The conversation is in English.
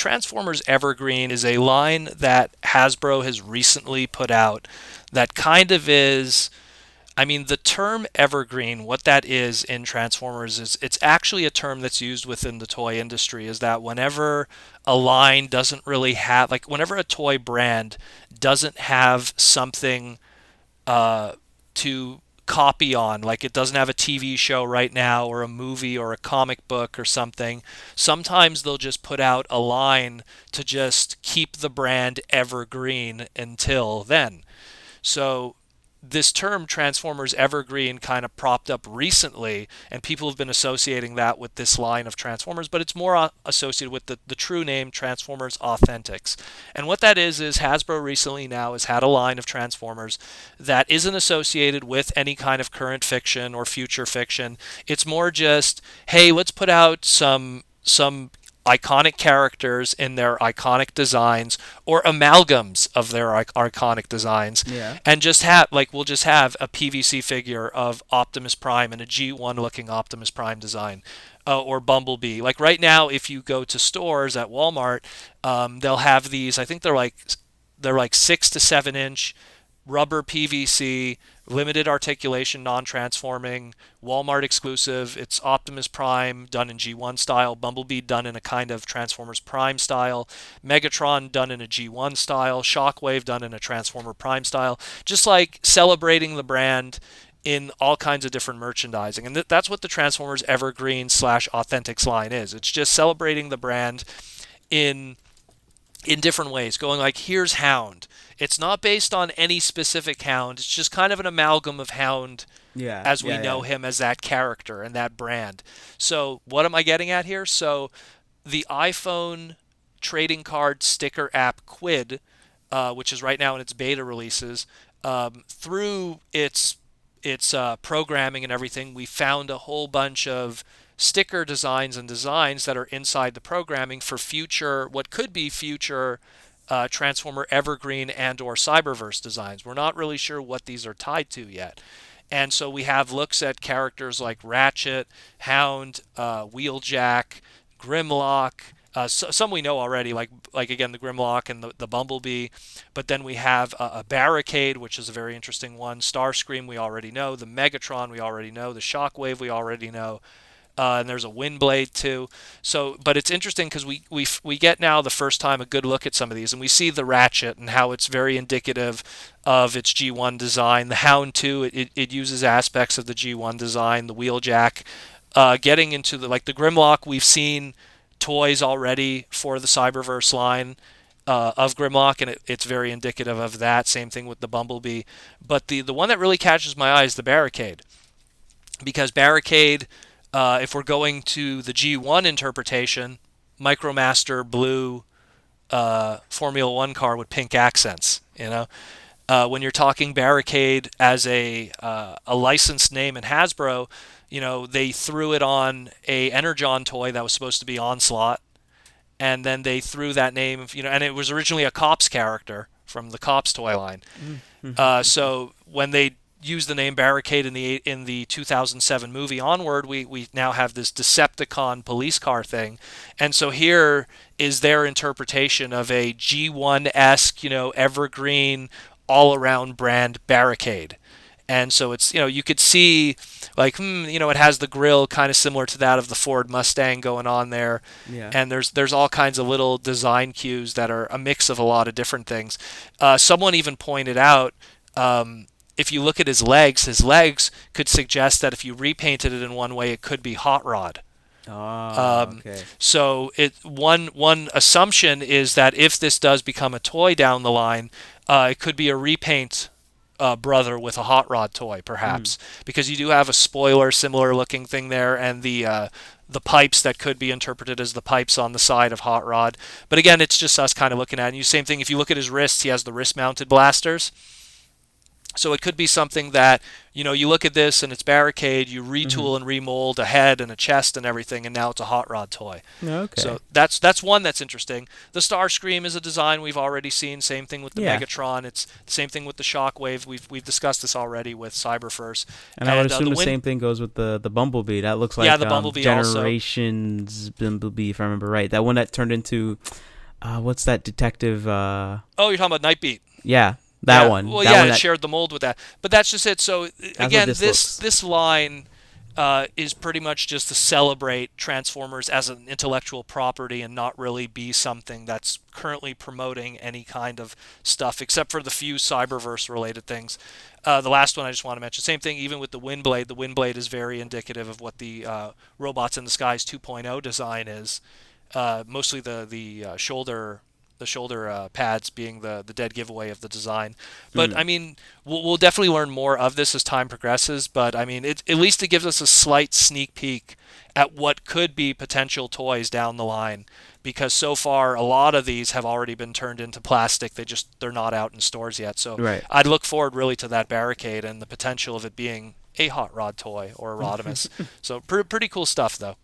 Transformers Evergreen is a line that Hasbro has recently put out that kind of is, I mean, the term evergreen, what that is in Transformers is it's actually a term that's used within the toy industry, is that whenever a line doesn't really have, like whenever a toy brand doesn't have something to copy on, like it doesn't have a TV show right now or a movie or a comic book or something, sometimes they'll just put out a line to just keep the brand evergreen until then. So this term Transformers Evergreen kind of propped up recently, and people have been associating that with this line of Transformers, but it's more associated with the true name Transformers Authentics. And what that is Hasbro recently now has had a line of Transformers that isn't associated with any kind of current fiction or future fiction. It's more just, hey, let's put out some iconic characters in their iconic designs or amalgams of their iconic designs, Yeah. and just have, like, we'll just have a PVC figure of Optimus Prime and a G1 looking Optimus Prime design, or Bumblebee. Like right now, if you go to stores at Walmart, they'll have these, I think they're like 6 to 7 inch rubber PVC, limited articulation, non-transforming, Walmart exclusive. It's Optimus Prime done in G1 style, Bumblebee done in a kind of Transformers Prime style, Megatron done in a G1 style, Shockwave done in a Transformer Prime style, just like celebrating the brand in all kinds of different merchandising. And that's what the Transformers Evergreen / Authentics line is. It's just celebrating the brand in different ways, going like, here's Hound. It's not based on any specific Hound. It's just kind of an amalgam of Hound Yeah. as we Yeah. know Yeah. him, as that character and that brand. So what am I getting at here? So the iPhone trading card sticker app Quidd, which is right now in its beta releases, through its programming and everything, we found a whole bunch of sticker designs and designs that are inside the programming for future, what could be future Transformer Evergreen and or Cyberverse designs. We're not really sure what these are tied to yet. And so we have looks at characters like Ratchet, Hound, Wheeljack, Grimlock. Some we know already, like again the Grimlock and the Bumblebee, but then we have a Barricade, which is a very interesting one. Starscream we already know, the Megatron we already know, the Shockwave we already know, and there's a Windblade too. So, but it's interesting because we get now the first time a good look at some of these, and we see the Ratchet and how it's very indicative of its G1 design. The Hound too, it uses aspects of the G1 design. The Wheeljack, getting into the Grimlock, we've seen toys already for the Cyberverse line of Grimlock, and it's very indicative of that. Same thing with the Bumblebee. But the one that really catches my eye is the Barricade, because Barricade, if we're going to the G1 interpretation, Micromaster blue Formula One car with pink accents. When you're talking Barricade as a licensed name in Hasbro, they threw it on a Energon toy that was supposed to be Onslaught, and then they threw that name, and it was originally a Cops character from the Cops toy line. So when they used the name Barricade in the 2007 movie onward, we now have this Decepticon police car thing, and so here is their interpretation of a G1-esque, evergreen, all-around brand Barricade. And so it's, you could see, like, it has the grill kind of similar to that of the Ford Mustang going on there. Yeah. And there's all kinds of little design cues that are a mix of a lot of different things. Someone even pointed out, if you look at his legs could suggest that if you repainted it in one way, it could be Hot Rod. Okay. So one assumption is that if this does become a toy down the line, it could be a repaint brother with a Hot Rod toy, perhaps, because you do have a spoiler similar looking thing there, and the pipes that could be interpreted as the pipes on the side of Hot Rod. But again, it's just us kind of looking at it. And same thing, if you look at his wrists, he has the wrist mounted blasters. So it could be something that, you look at this and it's Barricade, you retool and remold a head and a chest and everything, and now it's a Hot Rod toy. Okay. So that's one that's interesting. The Starscream is a design we've already seen. Same thing with the Yeah. Megatron. It's the same thing with the Shockwave. We've discussed this already with Cyberverse. And I would assume the Wind- same thing goes with the Bumblebee. That looks like Yeah, the Bumblebee also. Generations Bumblebee, if I remember right. That one that turned into What's that detective? Oh, you're talking about Nightbeat. Yeah, that Yeah. one. Well, That yeah, one it that. shared the mold with that. But that's just it. So That's what again, this this looks. this line is pretty much just to celebrate Transformers as an intellectual property and not really be something that's currently promoting any kind of stuff, except for the few Cyberverse related things. The last one I just want to mention, same thing. Even with the Windblade, is very indicative of what the Robots in the Skies 2.0 design is. Mostly the shoulder pads being the dead giveaway of the design. But Mm, I mean, we'll definitely learn more of this as time progresses. But I mean, at least it gives us a slight sneak peek at what could be potential toys down the line. Because so far, a lot of these have already been turned into plastic. They're not out in stores yet. So right. I'd look forward really to that Barricade and the potential of it being a hot rod toy or a Rodimus. So pretty cool stuff though.